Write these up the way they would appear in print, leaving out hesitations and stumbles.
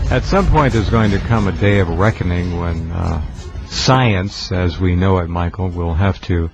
At some point, there's going to come a day of reckoning when science, as we know it, Michael, will have to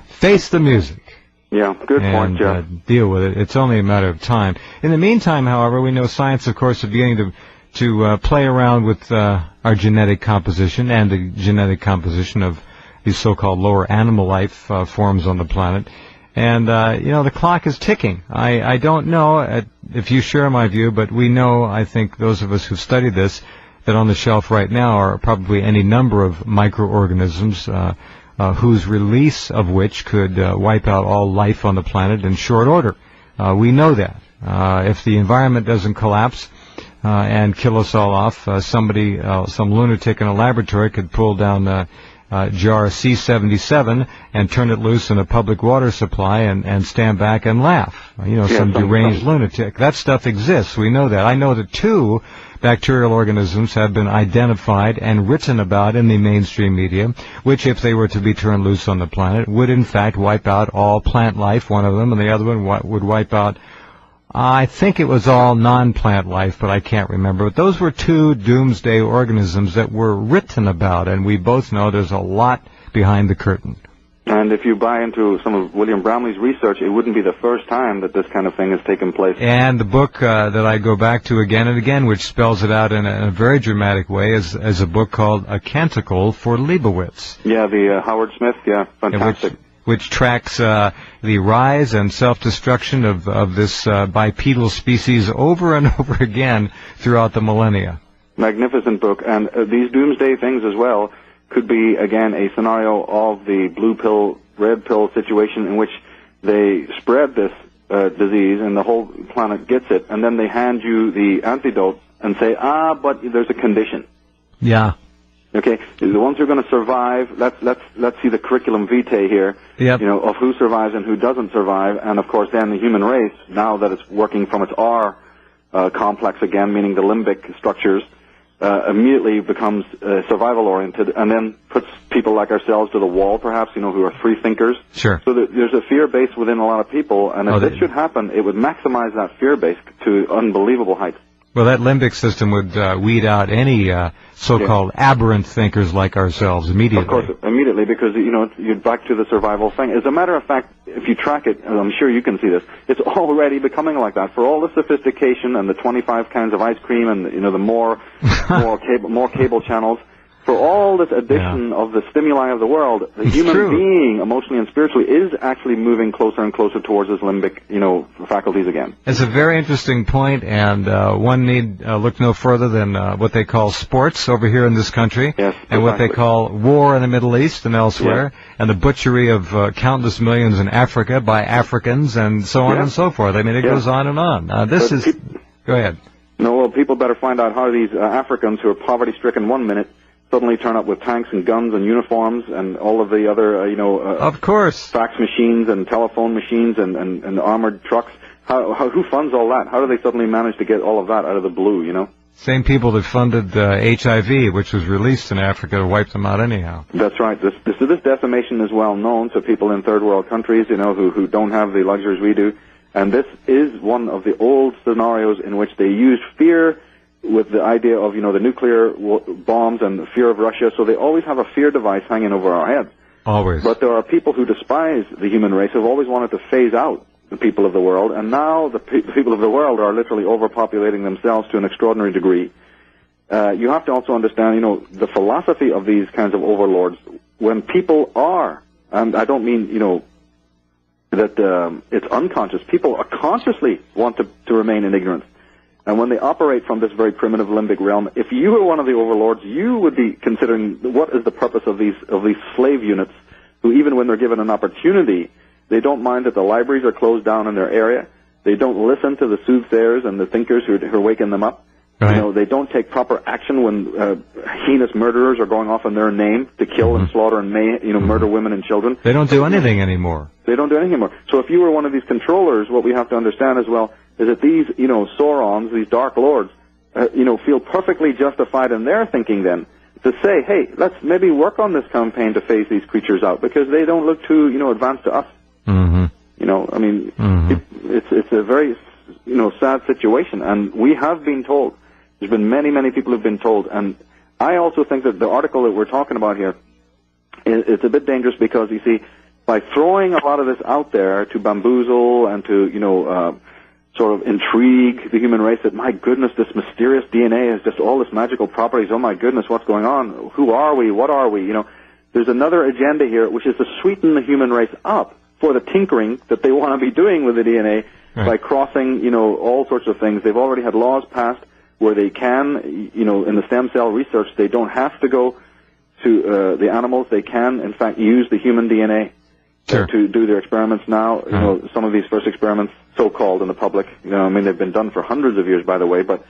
face the music. Yeah, good point, Jeff. Deal with it. It's only a matter of time. In the meantime, however, we know science, of course, is beginning to play around with our genetic composition and the genetic composition of these so-called lower animal life forms on the planet. And, the clock is ticking. I don't know if you share my view, but we know, I think, those of us who've studied this, that on the shelf right now are probably any number of microorganisms whose release of which could wipe out all life on the planet in short order. We know that. If the environment doesn't collapse and kill us all off, some lunatic in a laboratory could pull down jar C-77 and turn it loose in a public water supply and stand back and laugh. Some deranged lunatic. That stuff exists. We know that. I know that 2 bacterial organisms have been identified and written about in the mainstream media, which, if they were to be turned loose on the planet, would in fact wipe out all plant life, one of them, and the other one would wipe out, I think it was all non-plant life, but I can't remember. But those were 2 doomsday organisms that were written about, and we both know there's a lot behind the curtain. And if you buy into some of William Bramley's research, it wouldn't be the first time that this kind of thing has taken place. And the book that I go back to again and again, which spells it out in a very dramatic way, is a book called A Canticle for Leibowitz. Yeah, the Howard Smith, fantastic. Which tracks the rise and self-destruction of this bipedal species over and over again throughout the millennia. Magnificent book. And these doomsday things as well could be, again, a scenario of the blue pill, red pill situation in which they spread this disease and the whole planet gets it, and then they hand you the antidote and say, but there's a condition. Yeah. Okay, the ones who are going to survive, let's see the curriculum vitae here, yep. Of who survives and who doesn't survive, and of course then the human race, now that it's working from its R complex again, meaning the limbic structures, immediately becomes survival-oriented, and then puts people like ourselves to the wall, perhaps, who are free thinkers. Sure. So there's a fear base within a lot of people, and if this should happen, it would maximize that fear base to unbelievable heights. Well, that limbic system would weed out any so-called aberrant thinkers like ourselves immediately. Of course, immediately, because, you're back to the survival thing. As a matter of fact, if you track it, and I'm sure you can see this, it's already becoming like that. For all the sophistication and the 25 kinds of ice cream and, the more cable channels, for all this addition of the stimuli of the world, the human being, emotionally and spiritually, is actually moving closer and closer towards his limbic, faculties again. It's a very interesting point, and one need look no further than what they call sports over here in this country, and what they call war in the Middle East and elsewhere, and the butchery of countless millions in Africa by Africans, and so on and so forth. I mean, it goes on and on. Go ahead. No, well, people better find out how these Africans who are poverty-stricken one minute suddenly turn up with tanks and guns and uniforms and all of the other, of course, fax machines and telephone machines and armored trucks. Who funds all that? How do they suddenly manage to get all of that out of the blue, Same people that funded HIV, which was released in Africa to wipe them out anyhow. That's right. This decimation is well known to people in third world countries, who don't have the luxuries we do. And this is one of the old scenarios in which they use fear with the idea of, the nuclear bombs and the fear of Russia, so they always have a fear device hanging over our heads. Always. But there are people who despise the human race, who have always wanted to phase out the people of the world, and now the people of the world are literally overpopulating themselves to an extraordinary degree. You have to also understand, the philosophy of these kinds of overlords, when people are, and I don't mean, that it's unconscious, people are consciously want to remain in ignorance. And when they operate from this very primitive limbic realm, if you were one of the overlords, you would be considering what is the purpose of these slave units, who even when they're given an opportunity, they don't mind that the libraries are closed down in their area. They don't listen to the soothsayers and the thinkers who are waking them up. Right. They don't take proper action when heinous murderers are going off in their name to kill and slaughter and murder women and children. They don't do anything anymore. They don't do anything anymore. So if you were one of these controllers, what we have to understand as well is that these, Saurons, these dark lords, feel perfectly justified in their thinking then to say, hey, let's maybe work on this campaign to phase these creatures out because they don't look too, advanced to us. It's a very, sad situation, and we have been told There's been many, many people who've been told. And I also think that the article that we're talking about here is a bit dangerous because, you see, by throwing a lot of this out there to bamboozle and to, sort of intrigue the human race that, my goodness, this mysterious DNA has just all this magical properties. Oh, my goodness, what's going on? Who are we? What are we? There's another agenda here, which is to sweeten the human race up for the tinkering that they want to be doing with the DNA by crossing, all sorts of things. They've already had laws passed where they can, in the stem cell research, they don't have to go to the animals. They can, in fact, use the human DNA to do their experiments now. Some of these first experiments, so-called in the public, they've been done for hundreds of years, by the way, but,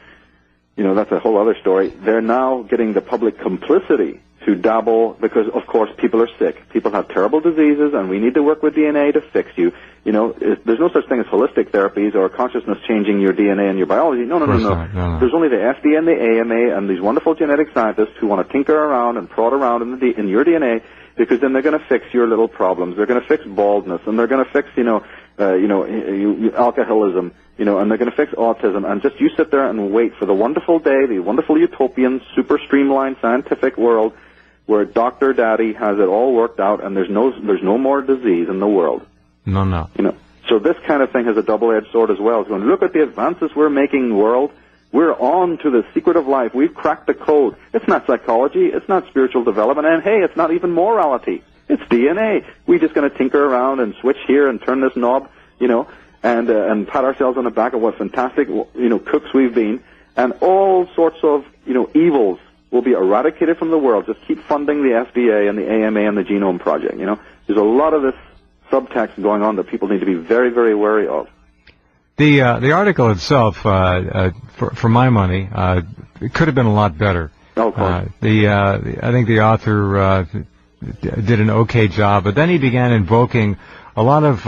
that's a whole other story. They're now getting the public complicity to dabble because, of course, people are sick. People have terrible diseases, and we need to work with DNA to fix you. There's no such thing as holistic therapies or consciousness changing your DNA and your biology. No. There's only the FDA and the AMA and these wonderful genetic scientists who want to tinker around and prod around in your DNA, because then they're going to fix your little problems. They're going to fix baldness, and they're going to fix, alcoholism, and they're going to fix autism. And just you sit there and wait for the wonderful day, the wonderful utopian, super streamlined scientific world where Dr. Daddy has it all worked out, and there's no more disease in the world. No. So this kind of thing has a double-edged sword as well. It's going, look at the advances we're making, world. We're on to the secret of life. We've cracked the code. It's not psychology. It's not spiritual development. And, hey, it's not even morality. It's DNA. We're just going to tinker around and switch here and turn this knob, and pat ourselves on the back of what fantastic, cooks we've been. And all sorts of, evils will be eradicated from the world. Just keep funding the FDA and the AMA and the Genome Project, There's a lot of this subtext going on that people need to be very, very wary of. The article itself, for my money, it could have been a lot better. Oh, of course. I think the author did an okay job, but then he began invoking a lot of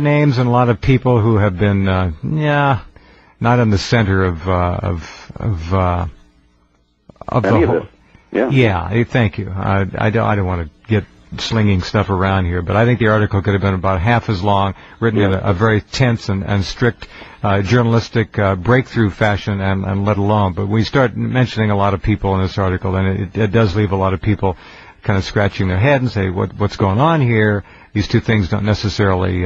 names and a lot of people who have been, not in the center of the whole. Yeah. Thank you. I don't want to get slinging stuff around here, but I think the article could have been about half as long, written in a very tense and strict journalistic breakthrough fashion, and let alone. But we start mentioning a lot of people in this article, and it does leave a lot of people kind of scratching their head and say, what's going on here? These two things don't necessarily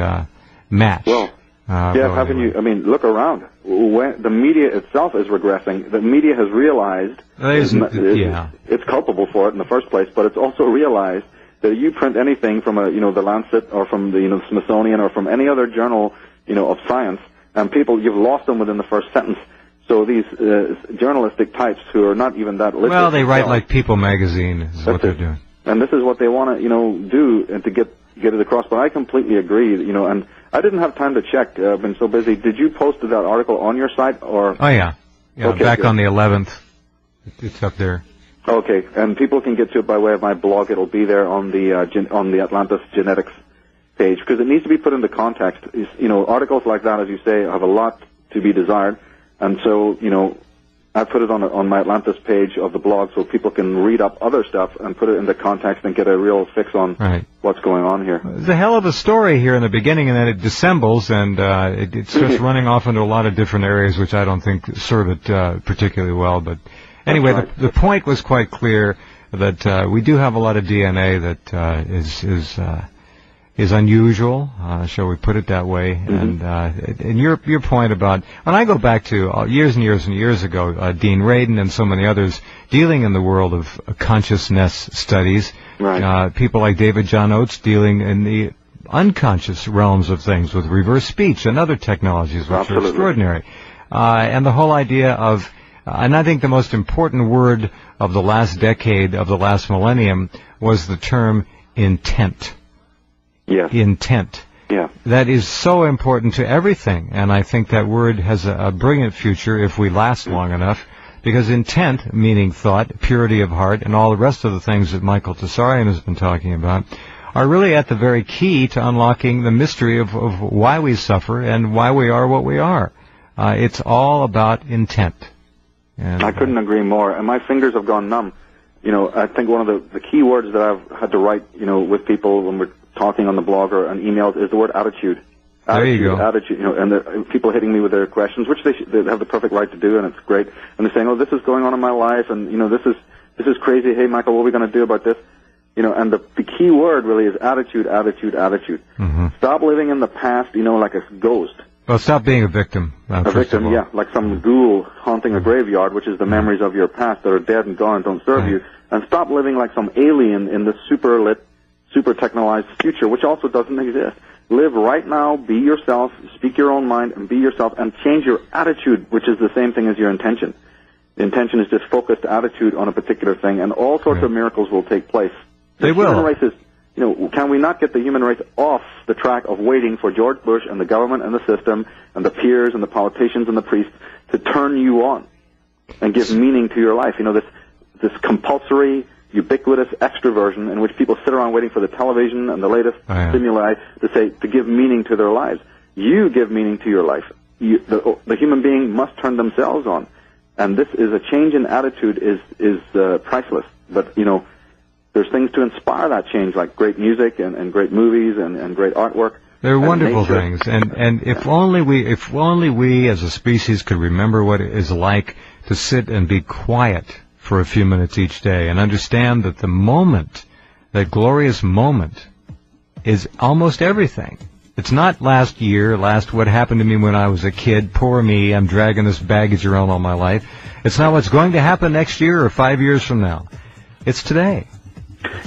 match. Well, look around. When the media itself is regressing, the media has realized it's culpable for it in the first place, but it's also realized that you print anything from the Lancet or from the Smithsonian or from any other journal of science, and you've lost them within the first sentence. So these journalistic types who are not even that literate. Well, they write like People magazine is what they're doing, and this is what they want to do and to get it across. But I completely agree. And I didn't have time to check. I've been so busy. Did you post that article on your site or? Oh yeah. Okay, back good. On the 11th. It's up there. Okay, and people can get to it by way of my blog. It'll be there on the Atlantis Genetics page, because it needs to be put into context. Articles like that, as you say, have a lot to be desired, and so I put it on my Atlantis page of the blog so people can read up other stuff and put it into context and get a real fix on what's going on here. It's a hell of a story here in the beginning, and then it dissembles, and it's just running off into a lot of different areas, which I don't think serve it particularly well, but. Anyway, the point was quite clear that we do have a lot of DNA that is unusual, shall we put it that way. And your point about, when I go back to years and years and years ago, Dean Radin and so many others dealing in the world of consciousness studies, people like David John Oates dealing in the unconscious realms of things with reverse speech and other technologies, which are extraordinary. And the whole idea of and I think the most important word of the last decade, of the last millennium, was the term intent. Yes. Intent. Yeah. That is so important to everything, and I think that word has a brilliant future if we last long enough, because intent, meaning thought, purity of heart, and all the rest of the things that Michael Tsarion has been talking about, are really at the very key to unlocking the mystery of why we suffer and why we are what we are. It's all about intent. And I couldn't agree more, and my fingers have gone numb. I think one of the key words that I've had to write, with people when we're talking on the blog or on emails is the word attitude. There you go. Attitude, and people hitting me with their questions, which they have the perfect right to do, and it's great. And they're saying, "Oh, this is going on in my life, and this is crazy. Hey, Michael, what are we going to do about this?" And the key word really is attitude, attitude, attitude. Mm-hmm. Stop living in the past, like a ghost. Well, stop being a victim. A victim, yeah, like some ghoul haunting a graveyard, which is the memories of your past that are dead and gone and don't serve you. And stop living like some alien in this super lit, super technologized future, which also doesn't exist. Live right now, be yourself, speak your own mind, and be yourself, and change your attitude, which is the same thing as your intention. The intention is just focused attitude on a particular thing, and all sorts of miracles will take place. They will. Human race is, can we not get the human race off the track of waiting for George Bush and the government and the system and the peers and the politicians and the priests to turn you on and give meaning to your life? This compulsory, ubiquitous extroversion in which people sit around waiting for the television and the latest stimuli to give meaning to their lives. You give meaning to your life. The human being must turn themselves on, and this is a change in attitude is priceless. But there's things to inspire that change, like great music and great movies and great artwork. They're wonderful things, and if only we as a species could remember what it is like to sit and be quiet for a few minutes each day and understand that the moment, that glorious moment, is almost everything. It's not last year, what happened to me when I was a kid, poor me, I'm dragging this baggage around all my life. It's not what's going to happen next year or 5 years from now. It's today.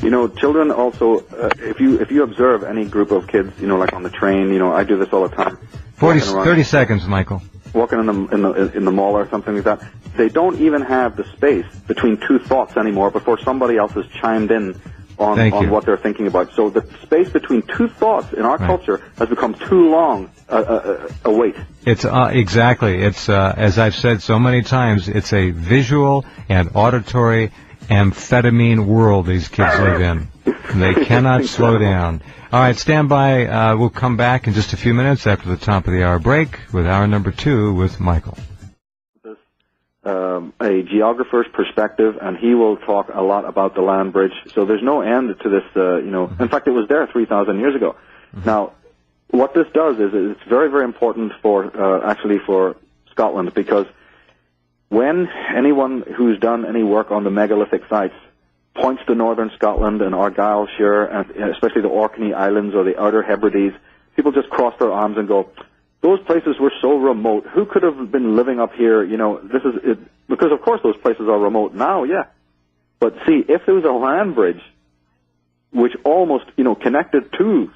Children also, if you observe any group of kids, like on the train, I do this all the time. 30 seconds, Michael. Walking in the mall or something like that, they don't even have the space between two thoughts anymore before somebody else has chimed in on what they're thinking about. So the space between two thoughts in our culture has become too long a wait. It's exactly. It's as I've said so many times, it's a visual and auditory amphetamine world these kids live in. And they cannot slow down. All right, stand by. We'll come back in just a few minutes after the top of the hour break with hour number 2 with Michael. A geographer's perspective, and he will talk a lot about the land bridge. So there's no end to this, In fact, it was there 3,000 years ago. Mm-hmm. Now, what this does is it's very, very important for Scotland, because when anyone who's done any work on the megalithic sites points to northern Scotland and Argyllshire, and especially the Orkney Islands or the Outer Hebrides, people just cross their arms and go, those places were so remote. Who could have been living up here? This is it, because of course those places are remote now, yeah. But see, if there was a land bridge which almost, connected to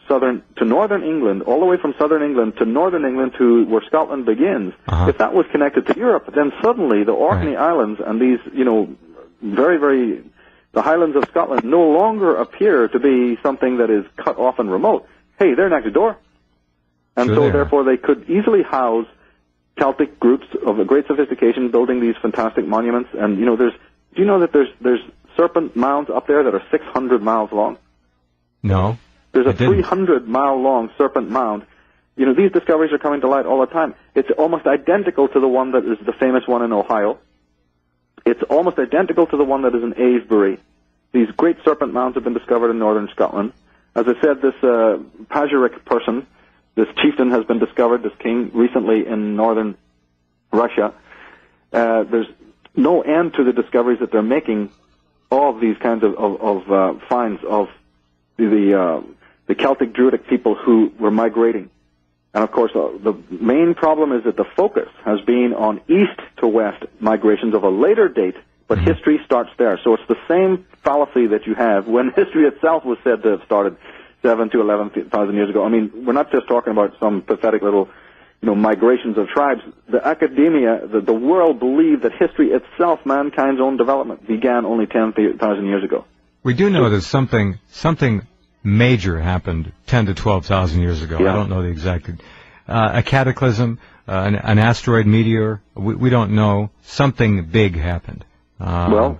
northern England, all the way from southern England to northern England to where Scotland begins, if that was connected to Europe, then suddenly the Orkney Islands and these, very, very, the Highlands of Scotland no longer appear to be something that is cut off and remote. Hey, they're next door. And therefore, they could easily house Celtic groups of a great sophistication building these fantastic monuments. And, do you know that there's serpent mounds up there that are 600 miles long? No. There's a 300-mile-long serpent mound. These discoveries are coming to light all the time. It's almost identical to the one that is the famous one in Ohio. It's almost identical to the one that is in Avebury. These great serpent mounds have been discovered in northern Scotland. As I said, this Pazyryk person, this chieftain, has been discovered, this king, recently in northern Russia. There's no end to the discoveries that they're making of these kinds of finds of the Celtic Druidic people who were migrating. And, of course, the main problem is that the focus has been on east to west migrations of a later date, but history starts there. So it's the same fallacy that you have when history itself was said to have started 7,000 to 11,000 years ago. I mean, we're not just talking about some pathetic little, migrations of tribes. The academia, the world believed that history itself, mankind's own development, began only 10,000 years ago. We do know that something major happened 10 to 12,000 years ago. Yeah. I don't know the exact. A cataclysm, an asteroid meteor. We don't know. Something big happened. To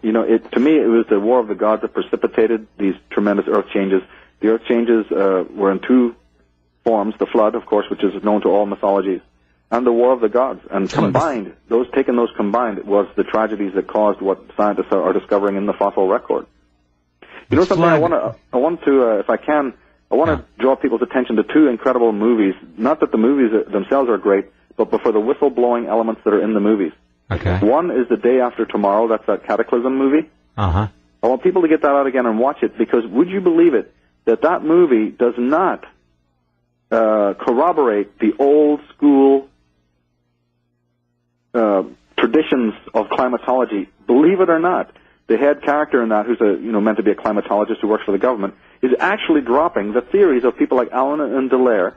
me, it was the War of the Gods that precipitated these tremendous earth changes. The earth changes were in two forms: the flood, of course, which is known to all mythologies, and the War of the Gods. And combined, those combined, was the tragedies that caused what scientists are discovering in the fossil record. Something I want to, if I can, I want to draw people's attention to two incredible movies. Not that the movies themselves are great, but for the whistleblowing elements that are in the movies. Okay. One is The Day After Tomorrow. That's that Cataclysm movie. Uh-huh. I want people to get that out again and watch it, because would you believe it, that movie does not corroborate the old school traditions of climatology. Believe it or not, the head character in that, who's meant to be a climatologist who works for the government, is actually dropping the theories of people like Allen and Dallaire,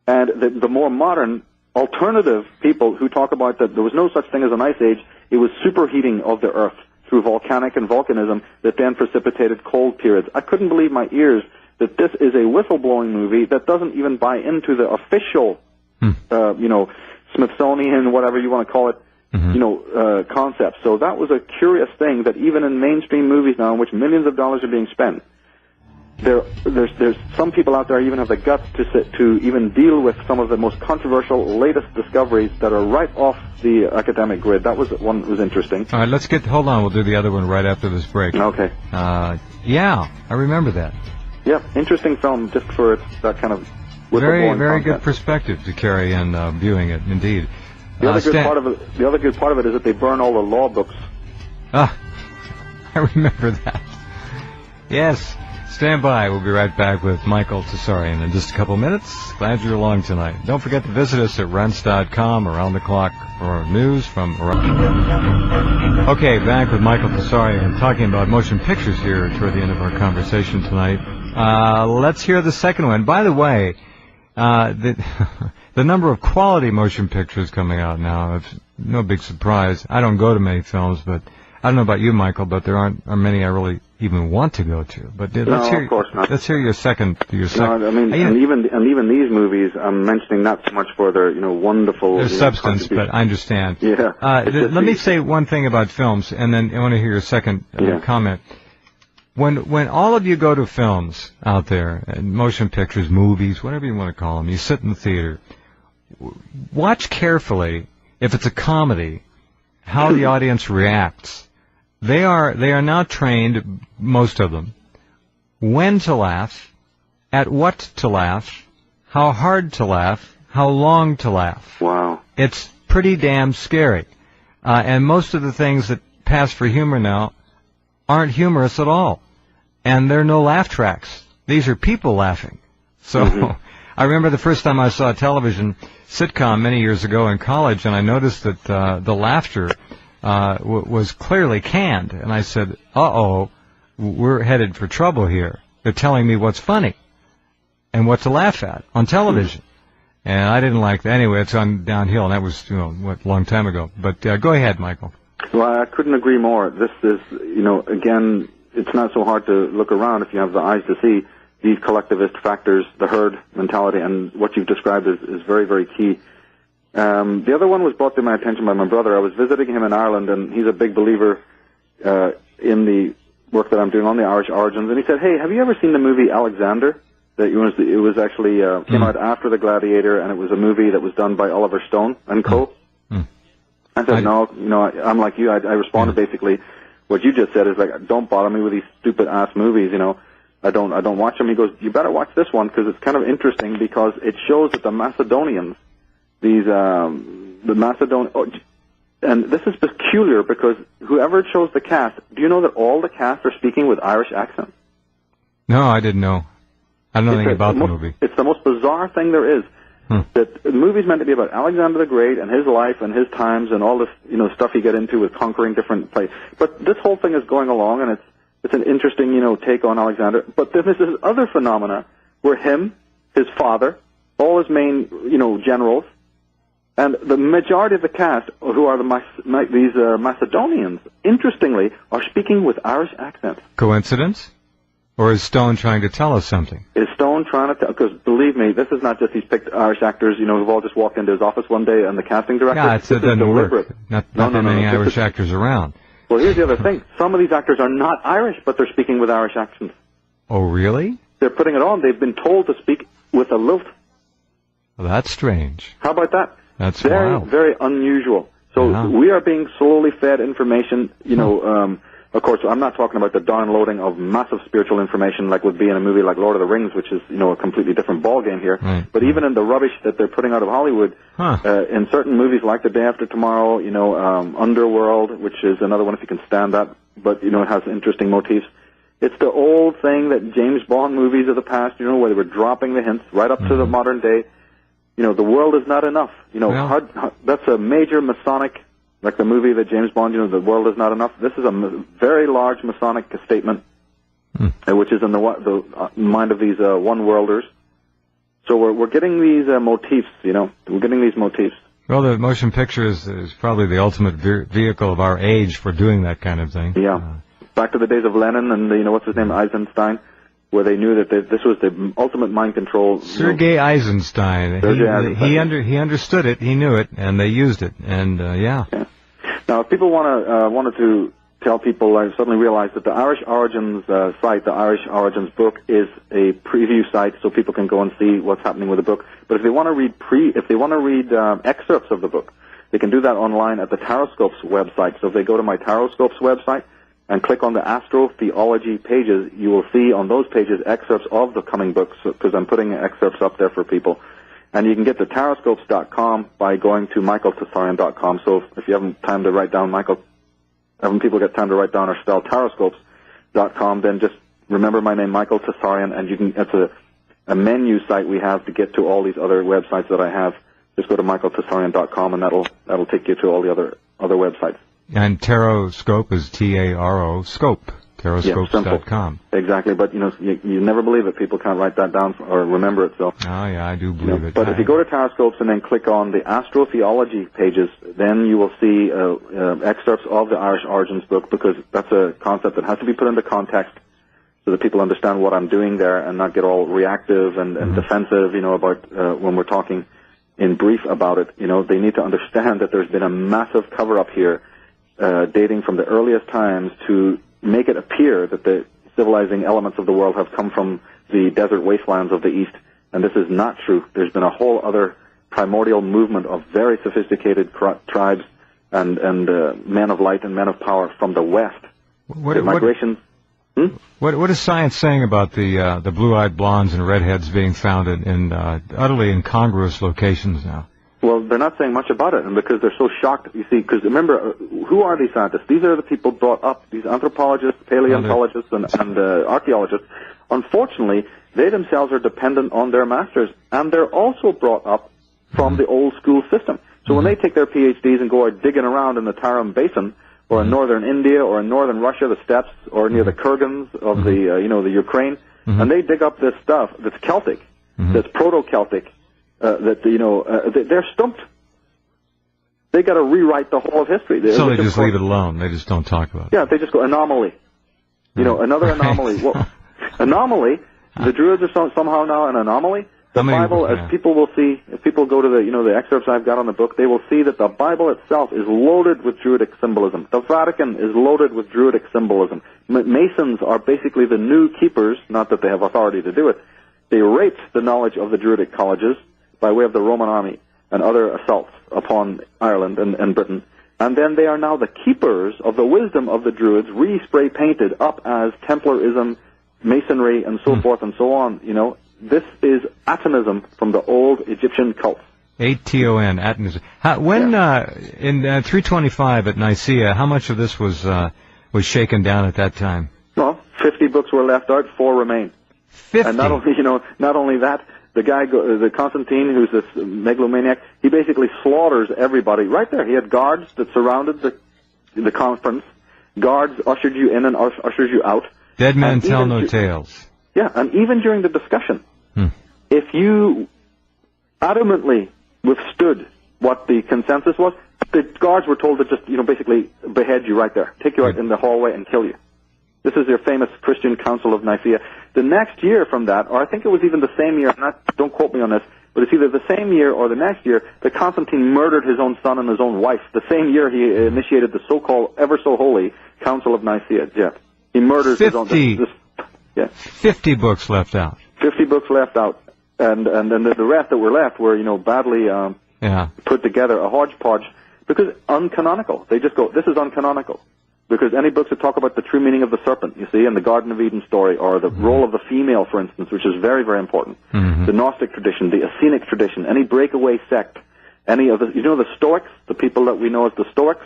and the more modern alternative people who talk about that there was no such thing as an ice age. It was superheating of the Earth through volcanic and volcanism that then precipitated cold periods. I couldn't believe my ears that this is a whistleblowing movie that doesn't even buy into the official, Smithsonian, whatever you want to call it, concept. So that was a curious thing, that even in mainstream movies now, in which millions of dollars are being spent, there's some people out there even have the guts to even deal with some of the most controversial, latest discoveries that are right off the academic grid. That was one that was interesting. All right, hold on. We'll do the other one right after this break. Okay. Yeah, I remember that. Yep, interesting film just for that kind of very content. Good perspective to carry in viewing it, indeed. The other good part of it is that they burn all the law books. Ah, I remember that. Yes. Stand by. We'll be right back with Michael Tsarion in just a couple minutes. Glad you're along tonight. Don't forget to visit us at Rense.com around the clock for news from around. Okay, back with Michael Tsarion talking about motion pictures here toward the end of our conversation tonight. Let's hear the second one. By the way, the number of quality motion pictures coming out now, it's no big surprise. I don't go to many films, but I don't know about you, Michael, but there aren't many I really even want to go to. But of course not. Let's hear your second. No, I mean, and even these movies, I'm mentioning not so much for their wonderful their substance, but I understand. Yeah. Let me say one thing about films, and then I want to hear your second comment. When all of you go to films out there, motion pictures, movies, whatever you want to call them, you sit in the theater, watch carefully if it's a comedy, how the audience reacts. They are now trained, most of them, when to laugh, at what to laugh, how hard to laugh, how long to laugh. Wow. It's pretty damn scary. And most of the things that pass for humor now aren't humorous at all. And there are no laugh tracks. These are people laughing. So I remember the first time I saw a television sitcom many years ago in college, and I noticed that the laughter was clearly canned, and I said, uh-oh, we're headed for trouble here. They're telling me what's funny and what to laugh at on television. And I didn't like that. Anyway, it's on downhill, and that was, a long time ago. But go ahead, Michael. Well, I couldn't agree more. This is, again, it's not so hard to look around if you have the eyes to see these collectivist factors, the herd mentality, and what you've described is very, very key. The other one was brought to my attention by my brother. I was visiting him in Ireland, and he's a big believer in the work that I'm doing on the Irish origins. And he said, "Hey, have you ever seen the movie Alexander?" It was actually came out after The Gladiator, and it was a movie that was done by Oliver Stone and co. I said, "No, I'm like you." I responded basically, what you just said is like, "Don't bother me with these stupid ass movies." I don't watch them. He goes, "You better watch this one because it's kind of interesting because it shows that the Macedonians." And this is peculiar because whoever chose the cast, do you know that all the cast are speaking with Irish accents? No, I didn't know. I don't know anything about the movie. It's the most bizarre thing there is. That the movie's meant to be about Alexander the Great and his life and his times and all this, stuff you get into with conquering different places. But this whole thing is going along, and it's an interesting, take on Alexander. But then there's this other phenomena where him, his father, all his main, generals, and the majority of the cast, who are these Macedonians, interestingly, are speaking with Irish accents. Coincidence? Or is Stone trying to tell us something? Is Stone trying to tell? Because believe me, this is not just these picked Irish actors, who've all just walked into his office one day and the casting director. Yeah, it doesn't work. Not that many Irish actors around. Well, here's the other thing. Some of these actors are not Irish, but they're speaking with Irish accents. Oh, really? They're putting it on. They've been told to speak with a lilt. Well, that's strange. How about that? That's very, wild. very unusual. So we are being slowly fed information, Of course, I'm not talking about the downloading of massive spiritual information like would be in a movie like Lord of the Rings, which is, a completely different ballgame here. Right. But even in the rubbish that they're putting out of Hollywood, in certain movies like The Day After Tomorrow, Underworld, which is another one if you can stand that, but, it has interesting motifs. It's the old thing that James Bond movies of the past, where they were dropping the hints right up to the modern day. The world is not enough. That's a major Masonic, like the movie that James Bond, the world is not enough. This is a very large Masonic statement, which is in the mind of these one-worlders. So we're getting these motifs, we're getting these motifs. Well, the motion picture is probably the ultimate vehicle of our age for doing that kind of thing. Yeah. Back to the days of Lenin and, what's his name, Eisenstein, where they knew that this was the ultimate mind control. Sergei Eisenstein. He understood it, he knew it, and they used it, and yeah. Now, if people wanted to tell people, I suddenly realized that the Irish Origins site, the Irish Origins book, is a preview site, so people can go and see what's happening with the book. But if they want to read excerpts of the book, they can do that online at the Taroscopes website. So if they go to my Taroscopes website and click on the astrotheology pages, you will see on those pages excerpts of the coming books, because I'm putting excerpts up there for people. And you can get to taroscopes.com by going to michaeltsarion.com. So if you haven't time to write down having people get time to write down or spell taroscopes.com, then just remember my name, Michael Tsarion, and it's a menu site we have to get to all these other websites that I have. Just go to michaeltsarion.com, and that'll take you to all the other websites. And Taroscope is T-A-R-O, scope. Taroscopes.com. Yeah, exactly, but you never believe it. People can't write that down or remember it. So. Oh yeah, I do believe it. But if you go to Taroscopes and then click on the astrotheology pages, then you will see excerpts of the Irish Origins book, because that's a concept that has to be put into context so that people understand what I'm doing there and not get all reactive and defensive, about when we're talking in brief about it. They need to understand that there's been a massive cover-up here, dating from the earliest times to make it appear that the civilizing elements of the world have come from the desert wastelands of the East, and this is not true. There's been a whole other primordial movement of very sophisticated tribes and men of light and men of power from the West. Migration. What is science saying about the blue-eyed blondes and redheads being found in utterly incongruous locations now? Well, they're not saying much about it, and because they're so shocked, you see, because remember, who are these scientists? These are the people brought up, these anthropologists, paleontologists, and archaeologists. Unfortunately, they themselves are dependent on their masters, and they're also brought up from the old school system. So when they take their PhDs and go out digging around in the Tarim Basin, or in northern India, or in northern Russia, the steppes, or near the Kurgans of the Ukraine, and they dig up this stuff that's Celtic, that's proto-Celtic, they're stumped. They got to rewrite the whole of history. So they just leave it alone. They just don't talk about it. Yeah, they just go anomaly. Another anomaly. Well, anomaly. The Druids are somehow now an anomaly. The Bible, as people will see, if people go to the excerpts I've got on the book, they will see that the Bible itself is loaded with Druidic symbolism. The Vatican is loaded with Druidic symbolism. Masons are basically the new keepers, not that they have authority to do it. They raped the knowledge of the Druidic colleges by way of the Roman army and other assaults upon Ireland and Britain. And then they are now the keepers of the wisdom of the Druids, re-spray painted up as Templarism, Masonry, and so forth and so on. This is atomism from the old Egyptian cults. A-T-O-N, atomism. In 325 at Nicaea, how much of this was shaken down at that time? Well, 50 books were left out, 4 remain. 50? And not only that, the guy, the Constantine, who's this megalomaniac, he basically slaughters everybody right there. He had guards that surrounded the conference. Guards ushered you in and ushers you out. Dead men tell no tales. Yeah, and even during the discussion, if you adamantly withstood what the consensus was, the guards were told to just, basically behead you right there, take you out in the hallway and kill you. This is their famous Christian Council of Nicaea. The next year from that, or I think it was even the same year, don't quote me on this, but it's either the same year or the next year that Constantine murdered his own son and his own wife. The same year he initiated the so-called ever-so-holy Council of Nicaea. Yeah. He murders his own... 50 books left out. 50 books left out. And then the rest that were left were, badly put together, a hodgepodge, because uncanonical. They just go, this is uncanonical. Because any books that talk about the true meaning of the serpent, you see, in the Garden of Eden story, or the role of the female, for instance, which is very, very important. The Gnostic tradition, the Essenic tradition, any breakaway sect, any of the, the Stoics, the people that we know as the Stoics.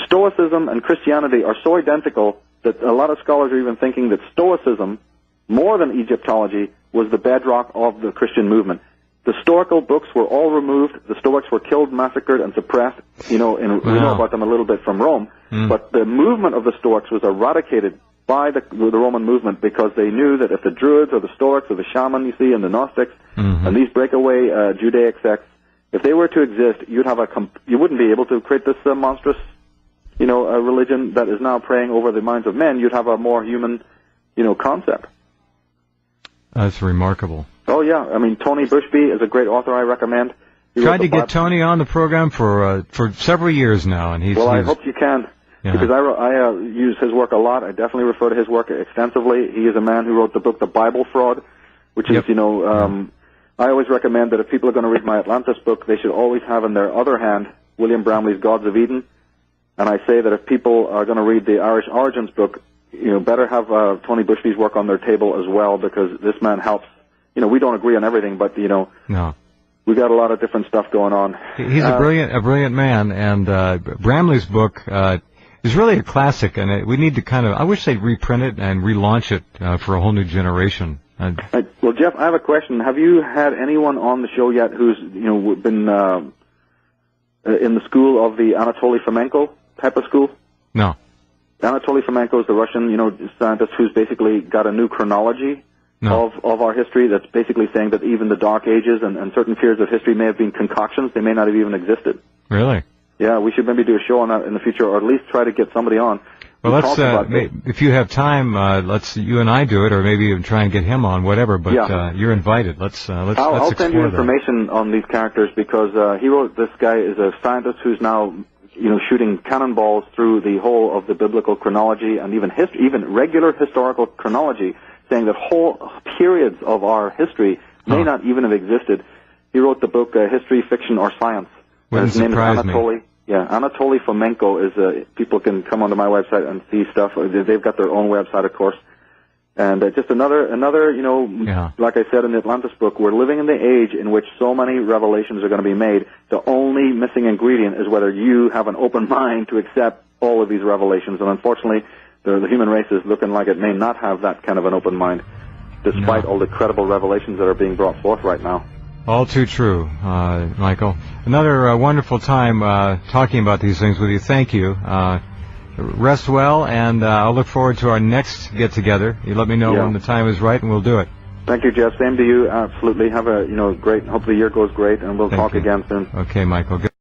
Stoicism and Christianity are so identical that a lot of scholars are even thinking that Stoicism, more than Egyptology, was the bedrock of the Christian movement. The historical books were all removed. The Stoics were killed, massacred, and suppressed. We know about them a little bit from Rome. But the movement of the Stoics was eradicated by the Roman movement because they knew that if the Druids or the Stoics or the shaman, you see, and the Gnostics, and these breakaway Judaic sects, if they were to exist, you wouldn't be able to create this monstrous, a religion that is now preying over the minds of men. You'd have a more human, concept. That's remarkable. Oh, yeah. I mean, Tony Bushby is a great author I recommend. Tried to get Tony on the program for several years now, and he's... Well, I hope you can, because I use his work a lot. I definitely refer to his work extensively. He is a man who wrote the book The Bible Fraud, which is, I always recommend that if people are going to read my Atlantis book, they should always have in their other hand William Bramley's Gods of Eden. And I say that if people are going to read the Irish Origins book, better have Tony Bushby's work on their table as well, because this man helps. We don't agree on everything, but, No. we got a lot of different stuff going on. He's a brilliant man, and Bramley's book is really a classic, and we need to I wish they'd reprint it and relaunch it for a whole new generation. Well, Jeff, I have a question. Have you had anyone on the show yet who's, been in the school of the Anatoly Fomenko type of school? No. Anatoly Fomenko is the Russian, scientist who's basically got a new chronology of our history that's basically saying that even the Dark Ages and certain periods of history may have been concoctions. They may not have even existed. Really? Yeah, we should maybe do a show on that in the future, or at least try to get somebody on. Well, if you have time, let's you and I do it, or maybe even try and get him on, whatever. But you're invited. Let's I'll send you information on these characters, because this guy is a scientist who's now shooting cannonballs through the whole of the biblical chronology and even regular historical chronology, saying that whole periods of our history may not even have existed. He wrote the book History, Fiction, or Science. Wouldn't surprise me. Yeah, Anatoly Fomenko is, people can come onto my website and see stuff. They've got their own website, of course. And just another, like I said in the Atlantis book, we're living in the age in which so many revelations are going to be made. The only missing ingredient is whether you have an open mind to accept all of these revelations. And unfortunately, the human race is looking like it may not have that kind of an open mind, despite all the credible revelations that are being brought forth right now. All too true, Michael. Another wonderful time talking about these things with you. Thank you. Rest well, and I'll look forward to our next get-together. You let me know when the time is right, and we'll do it. Thank you, Jeff. Same to you. Absolutely. Have a great. Hope the year goes great, and we'll talk again soon. Okay, Michael. Good.